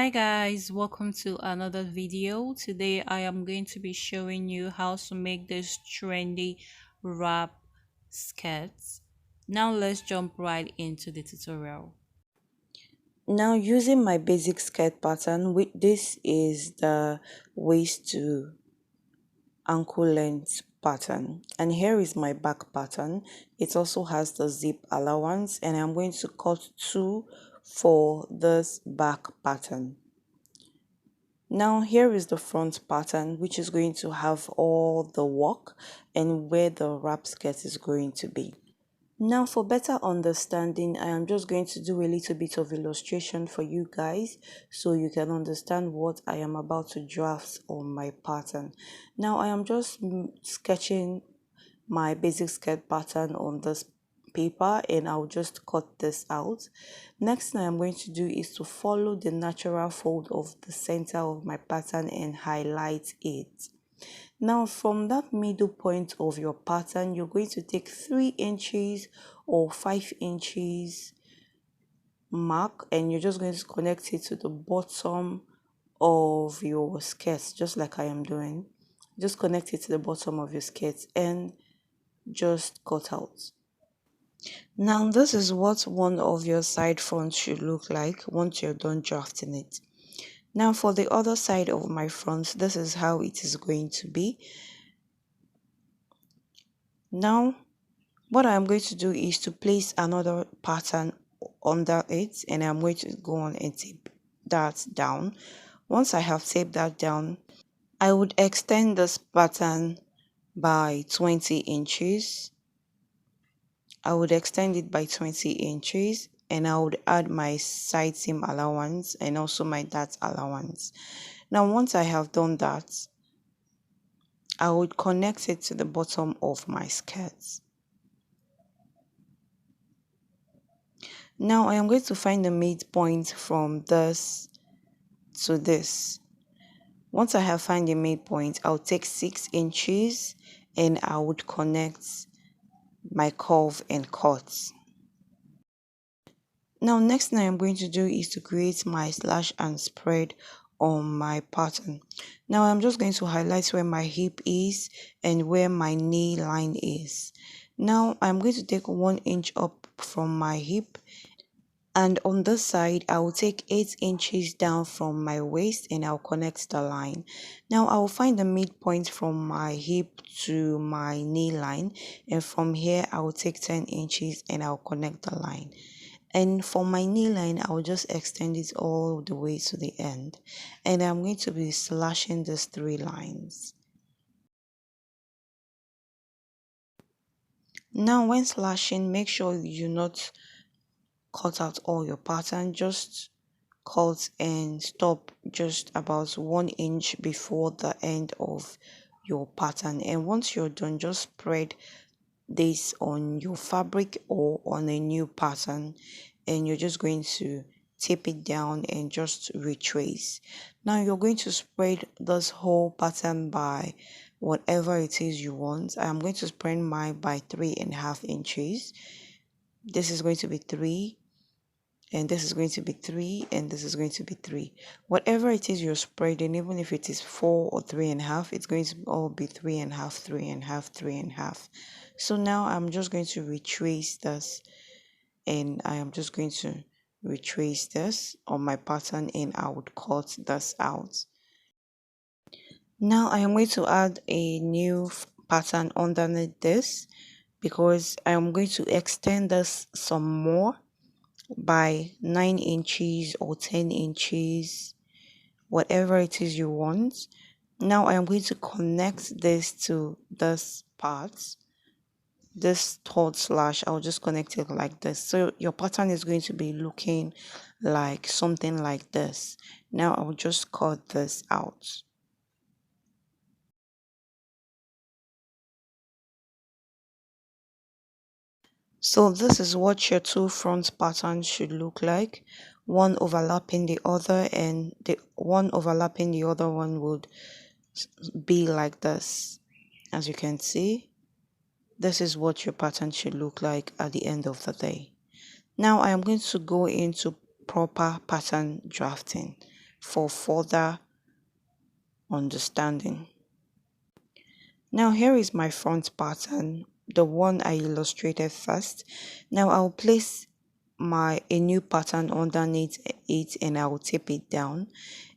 Hi guys, welcome to another video. Today I am going to be showing you how to make this trendy wrap skirts. Now let's jump right into the tutorial. Now using my basic skirt pattern, this is the waist to ankle length pattern, and here is my back pattern. It also has the zip allowance, and I'm going to cut two for this back pattern. Now here is the front pattern, which is going to have all the work and where the wrap skirt is going to be. Now for better understanding, I am just going to do a little bit of illustration for you guys so you can understand what I am about to draft on my pattern. Now I am just sketching my basic skirt pattern on this paper, and I'll just cut this out. Next thing I'm going to do is to follow the natural fold of the center of my pattern and highlight it. Now from that middle point of your pattern, you're going to take 3 inches or 5 inches mark, and you're just going to connect it to the bottom of your skirt, just like I am doing. Just connect it to the bottom of your skirt and just cut out. Now this is what one of your side fronts should look like once you're done drafting it. Now for the other side of my front, this is how it is going to be. Now what I'm going to do is to place another pattern under it, and I'm going to go on and tape that down. Once I have taped that down, I would extend this pattern by 20 inches. I would extend it by 20 inches, and I would add my side seam allowance and also my dart allowance. Now once I have done that, I would connect it to the bottom of my skirt. Now I am going to find the midpoint from this to this. Once I have found the midpoint, I'll take 6 inches and I would connect my curve and cut. Now next thing I'm going to do is to create my slash and spread on my pattern. Now I'm just going to highlight where my hip is and where my knee line is. Now I'm going to take 1 inch up from my hip, and on this side I will take 8 inches down from my waist and I'll connect the line. Now I will find the midpoint from my hip to my knee line, and from here I will take 10 inches and I'll connect the line. And for my knee line, I'll just extend it all the way to the end, and I'm going to be slashing these 3 lines. Now when slashing, make sure you not cut out all your pattern, just cut and stop just about 1 inch before the end of your pattern. And once you're done, just spread this on your fabric or on a new pattern, and you're just going to tape it down and just retrace. Now you're going to spread this whole pattern by whatever it is you want. I'm going to spread mine by 3.5 inches. This is going to be 3, and this is going to be 3, and this is going to be 3. Whatever it is you're spreading, even if it is 4 or 3.5, it's going to all be 3.5, 3.5, 3.5. So now I'm just going to retrace this, and I am just going to retrace this on my pattern, and I would cut this out. Now I am going to add a new pattern underneath this, because I am going to extend this some more by 9 inches or 10 inches, whatever it is you want. Now I am going to connect this to this part, this third slash. I'll just connect it like this, so your pattern is going to be looking like something like this. Now I'll just cut this out. So this is what your 2 front patterns should look like, one overlapping the other, and the one overlapping the other one would be like this. As you can see, this is what your pattern should look like at the end of the day. Now I am going to go into proper pattern drafting. for further understanding. Now here is my front pattern, the one I illustrated first. Now I'll place my a new pattern underneath it and I'll tape it down.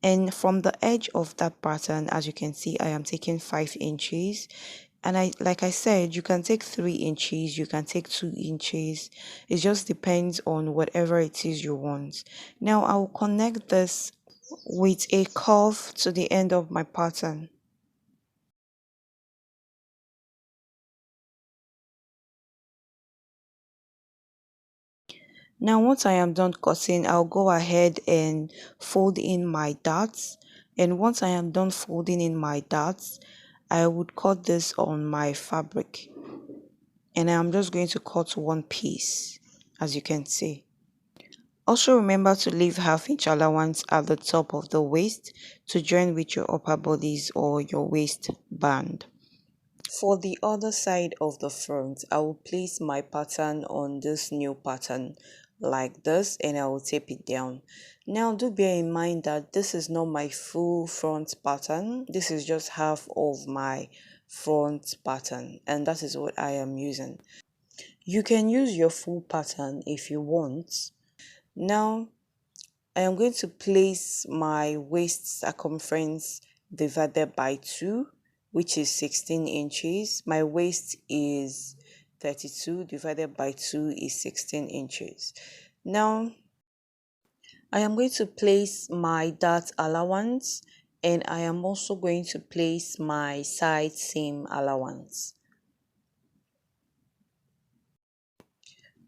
And from the edge of that pattern, as you can see, I am taking 5 inches. And like I said, you can take 3 inches, you can take 2 inches. It just depends on whatever it is you want. Now I'll connect this with a curve to the end of my pattern. Now once I am done cutting, I'll go ahead and fold in my darts. And once I am done folding in my darts, I would cut this on my fabric. And I'm just going to cut one piece, as you can see. Also remember to leave half-inch allowance at the top of the waist to join with your upper bodice or your waistband. For the other side of the front, I will place my pattern on this new pattern like this and I will tape it down. Now do bear in mind that this is not my full front pattern. This is just half of my front pattern and that is what I am using. You can use your full pattern if you want. Now I am going to place my waist circumference divided by 2, which is 16 inches. My waist is 32 divided by 2 is 16 inches. Now, I am going to place my dart allowance and I am also going to place my side seam allowance.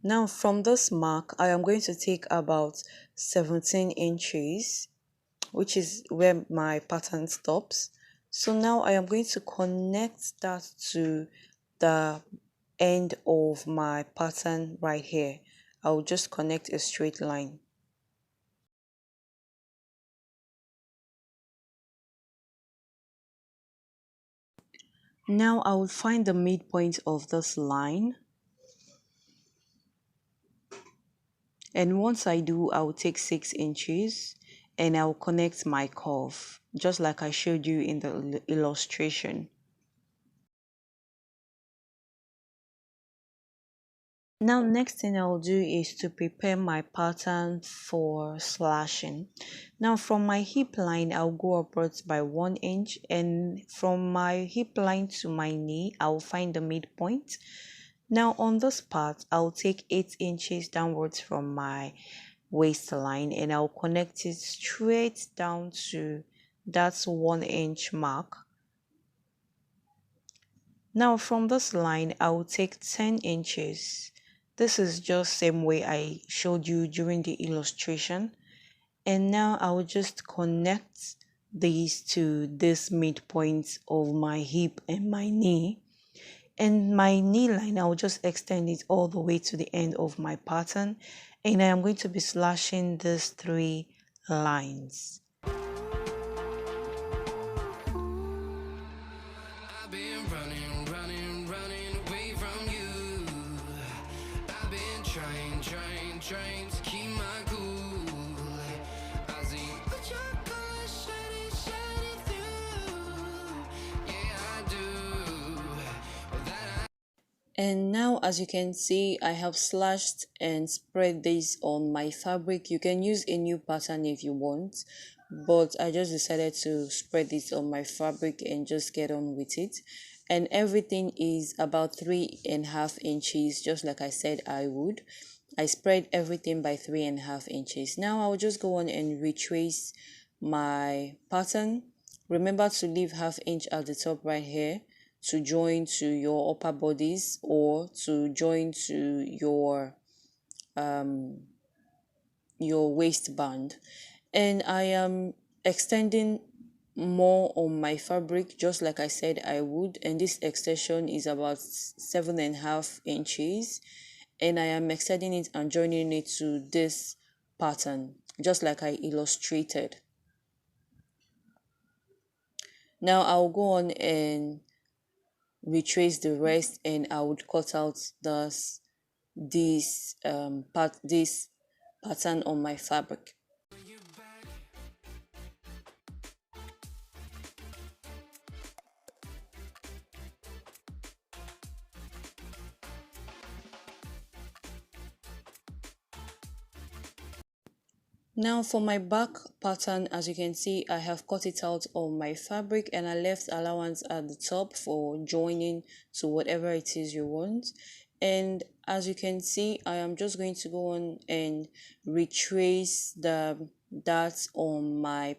Now, from this mark, I am going to take about 17 inches, which is where my pattern stops. So now I am going to connect that to the end of my pattern right here. I will just connect a straight line. Now I will find the midpoint of this line. And once I do, I will take 6 inches and I will connect my curve, just like I showed you in the illustration. Now next thing I'll do is to prepare my pattern for slashing. Now from my hip line I'll go upwards by 1 inch and from my hip line to my knee I'll find the midpoint. Now on this part I'll take 8 inches downwards from my waistline and I'll connect it straight down to that 1 inch mark. Now from this line I will take 10 inches. This is just same way I showed you during the illustration. And now I will just connect these to this midpoint of my hip and my knee. And my knee line, I will just extend it all the way to the end of my pattern. And I am going to be slashing these 3 lines. Trying to keep my cool. I see what your colors shining through. Yeah, I do. And now as you can see, I have slashed and spread this on my fabric. You can use a new pattern if you want, but I just decided to spread this on my fabric and just get on with it. And everything is about 3.5 inches, just like I said I would. I spread everything by 3.5 inches. Now I'll just go on and retrace my pattern. Remember to leave ½ inch at the top right here to join to your upper bodice or to join to your waistband. And I am extending more on my fabric just like I said I would, and this extension is about 7.5 inches, and I am extending it and joining it to this pattern just like I illustrated. Now I'll go on and retrace the rest and I would cut out this pattern on my fabric. Now for my back pattern, as you can see, I have cut it out on my fabric and I left allowance at the top for joining to whatever it is you want. And as you can see, I am just going to go on and retrace the darts on my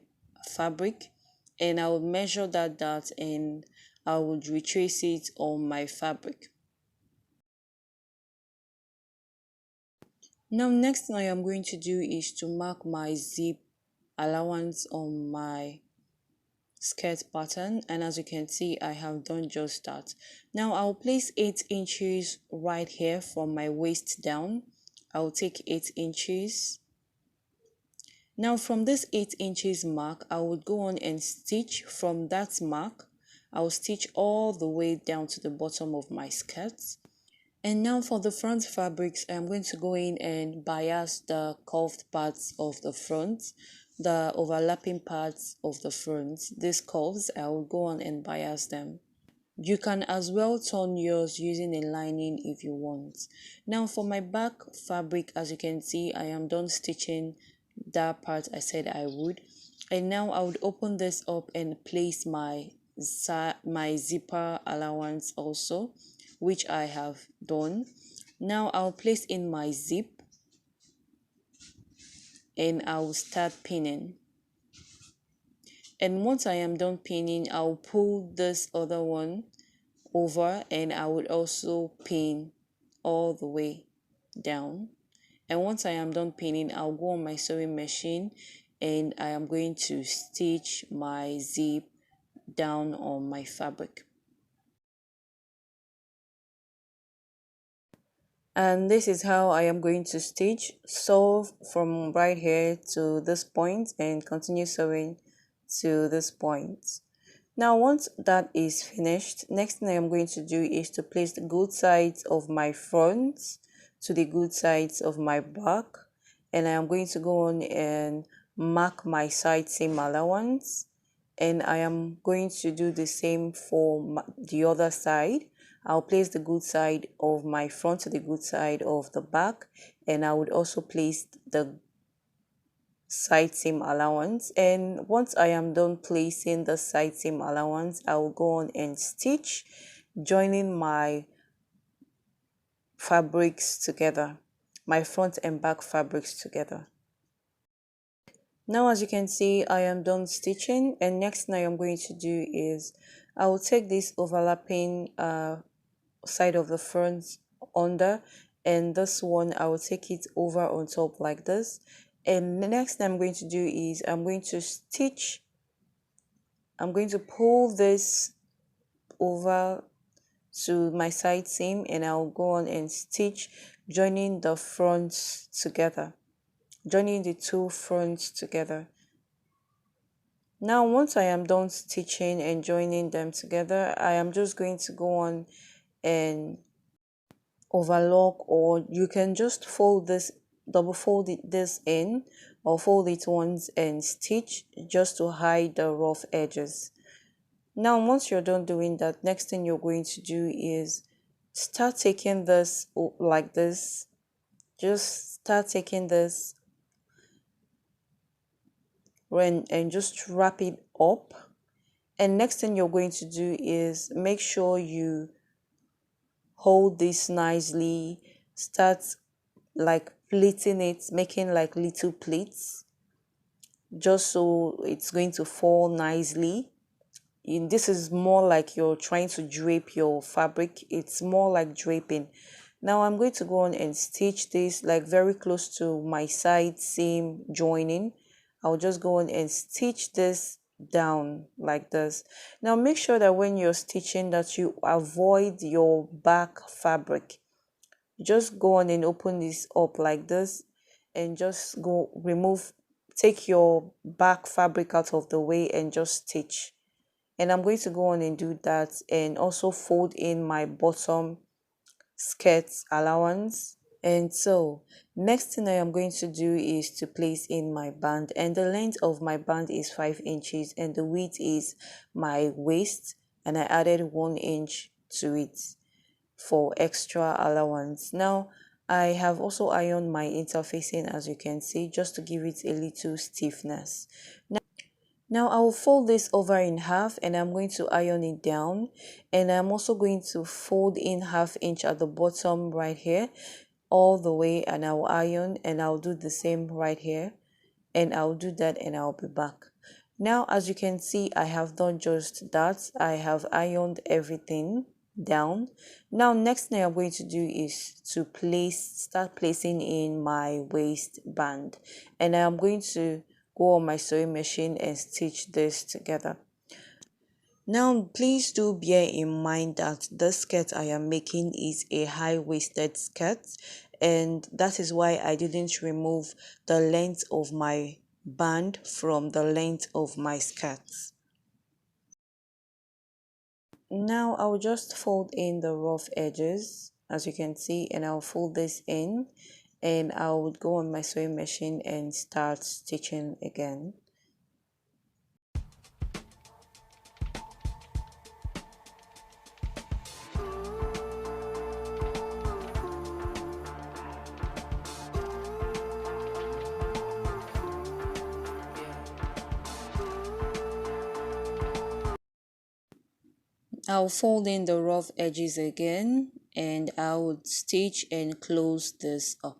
fabric, and I will measure that dart and I would retrace it on my fabric. Now next thing I am going to do is to mark my zip allowance on my skirt pattern, and as you can see I have done just that. Now I'll place 8 inches right here from my waist down. I'll take 8 inches. Now from this 8 inches mark, I would go on and stitch from that mark. I'll stitch all the way down to the bottom of my skirt. And now for the front fabrics, I'm going to go in and bias the curved parts of the front, the overlapping parts of the front. These curves, I will go on and bias them. You can as well turn yours using a lining if you want. Now for my back fabric, as you can see, I am done stitching that part I said I would. And now I would open this up and place my zipper allowance also, which I have done. Now I'll place in my zip and I'll start pinning. And once I am done pinning, I'll pull this other one over and I would also pin all the way down. And once I am done pinning, I'll go on my sewing machine and I am going to stitch my zip down on my fabric. And this is how I am going to stitch. Sew from right here to this point and continue sewing to this point. Now once that is finished, next thing I am going to do is to place the good sides of my front to the good sides of my back, and I am going to go on and mark my side seam allowance, and I am going to do the same for the other side. I'll place the good side of my front to the good side of the back, and I would also place the side seam allowance. And once I am done placing the side seam allowance, I will go on and stitch, joining my fabrics together, my front and back fabrics together. Now as you can see, I am done stitching, and next thing I am going to do is I will take this overlapping side of the front under, and this one I will take it over on top like this. And the next thing I'm going to do is I'm going to pull this over to my side seam, and I'll go on and stitch, joining the fronts together, joining the two fronts together. Now once I am done stitching and joining them together, I am just going to go on and overlock, or you can just fold this, double fold this in, or fold it once and stitch just to hide the rough edges. Now once you're done doing that, next thing you're going to do is start taking this like this. Just start taking this and just wrap it up. And next thing you're going to do is make sure you hold this nicely, start like pleating it, making like little pleats, just so it's going to fall nicely. And this is more like you're trying to drape your fabric. It's more like draping. Now I'm going to go on and stitch this like very close to my side seam joining. I'll just go on and stitch this down like this. Now make sure that when you're stitching that you avoid your back fabric. Just go on and open this up like this and just take your back fabric out of the way and just stitch. And I'm going to go on and do that, and also fold in my bottom skirt allowance. And so next thing I am going to do is to place in my band, and the length of my band is 5 inches and the width is my waist, and I added 1 inch to it for extra allowance. Now I have also ironed my interfacing, as you can see, just to give it a little stiffness. Now I will fold this over in half and I'm going to iron it down, and I'm also going to fold in 1/2 inch at the bottom right here all the way, and I'll iron, and I'll do the same right here, and I'll do that and I'll be back. Now as you can see, I have done just that. I have ironed everything down. Now next thing I'm going to do is to start placing in my waistband, and I'm going to go on my sewing machine and stitch this together. Now please do bear in mind that the skirt I am making is a high-waisted skirt, and that is why I didn't remove the length of my band from the length of my skirt. Now I'll just fold in the rough edges, as you can see, and I'll fold this in, and I would go on my sewing machine and start stitching again. I'll fold in the rough edges again, and I would stitch and close this up.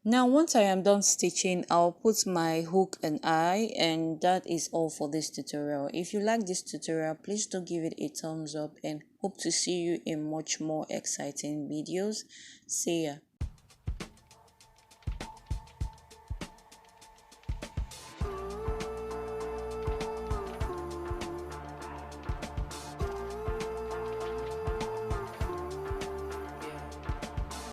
Now once I am done stitching, I'll put my hook and eye, and that is all for this tutorial. If you like this tutorial, please do give it a thumbs up, and hope to see you in much more exciting videos. See ya.